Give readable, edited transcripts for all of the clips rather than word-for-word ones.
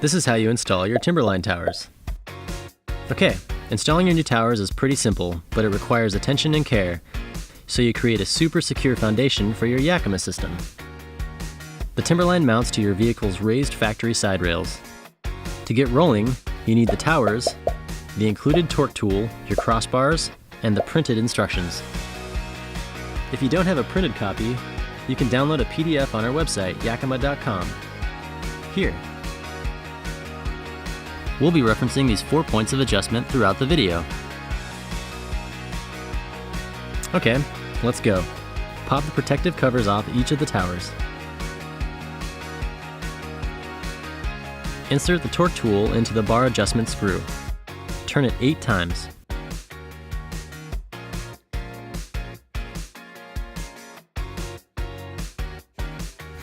This is how you install your Timberline towers. Okay, installing your new towers is pretty simple, but it requires attention and care, so you create a super secure foundation for your Yakima system. The Timberline mounts to your vehicle's raised factory side rails. To get rolling, you need the towers, the included torque tool, your crossbars, and the printed instructions. If you don't have a printed copy, you can download a PDF on our website, yakima.com. Here. We'll be referencing these 4 points of adjustment throughout the video. Okay, let's go. Pop the protective covers off each of the towers. Insert the torque tool into the bar adjustment screw. Turn it 8 times.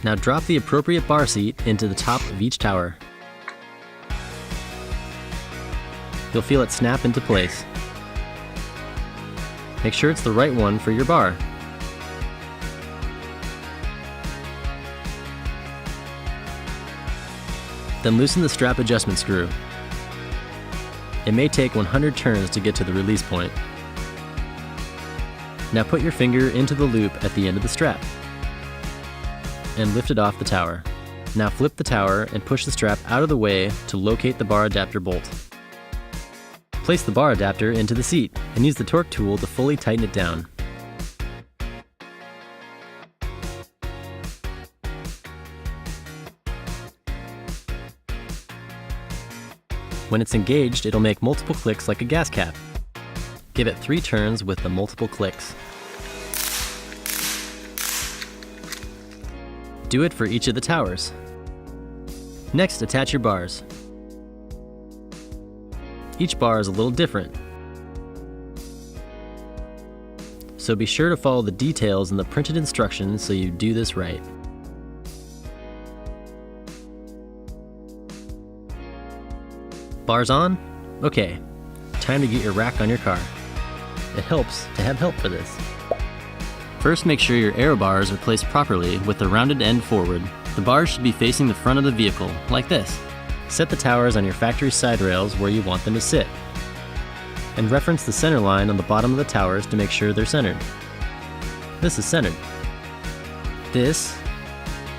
Now drop the appropriate bar seat into the top of each tower. You'll feel it snap into place. Make sure it's the right one for your bar. Then loosen the strap adjustment screw. It may take 100 turns to get to the release point. Now put your finger into the loop at the end of the strap and lift it off the tower. Now flip the tower and push the strap out of the way to locate the bar adapter bolt. Place the bar adapter into the seat and use the torque tool to fully tighten it down. When it's engaged, it'll make multiple clicks like a gas cap. Give it 3 turns with the multiple clicks. Do it for each of the towers. Next, attach your bars. Each bar is a little different, so be sure to follow the details in the printed instructions so you do this right. Bars on? Okay, time to get your rack on your car. It helps to have help for this. First, make sure your aero bars are placed properly with the rounded end forward. The bars should be facing the front of the vehicle, like this. Set the towers on your factory side rails where you want them to sit, and reference the center line on the bottom of the towers to make sure they're centered. This is centered. This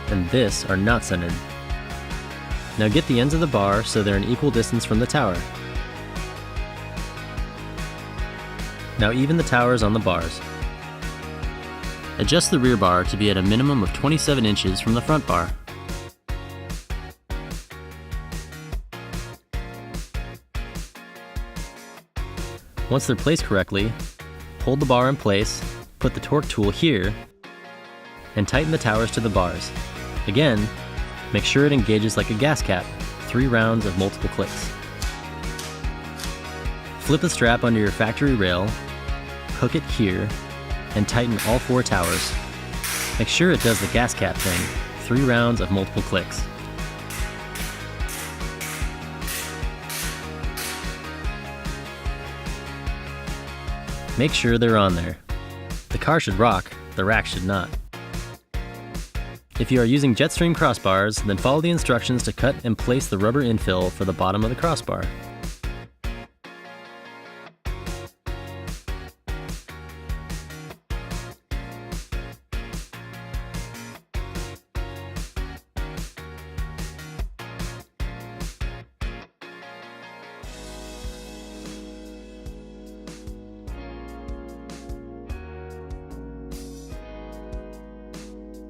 and this are not centered. Now get the ends of the bar so they're an equal distance from the tower. Now even the towers on the bars. Adjust the rear bar to be at a minimum of 27 inches from the front bar. Once they're placed correctly, hold the bar in place, put the torque tool here, and tighten the towers to the bars. Again, make sure it engages like a gas cap, 3 rounds of multiple clicks. Flip the strap under your factory rail, hook it here, and tighten all 4 towers. Make sure it does the gas cap thing, 3 rounds of multiple clicks. Make sure they're on there. The car should rock, the rack should not. If you are using Jetstream crossbars, then follow the instructions to cut and place the rubber infill for the bottom of the crossbar.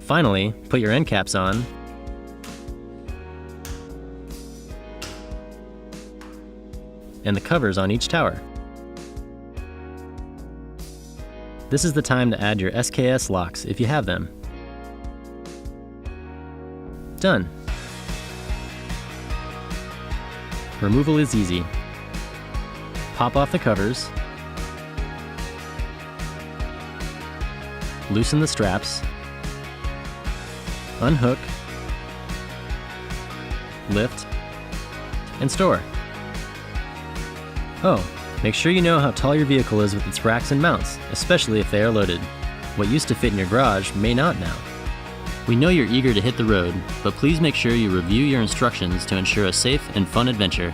Finally, put your end caps on and the covers on each tower. This is the time to add your SKS locks if you have them. Done. Removal is easy. Pop off the covers, loosen the straps, unhook, lift, and store. Oh, make sure you know how tall your vehicle is with its racks and mounts, especially if they are loaded. What used to fit in your garage may not now. We know you're eager to hit the road, but please make sure you review your instructions to ensure a safe and fun adventure.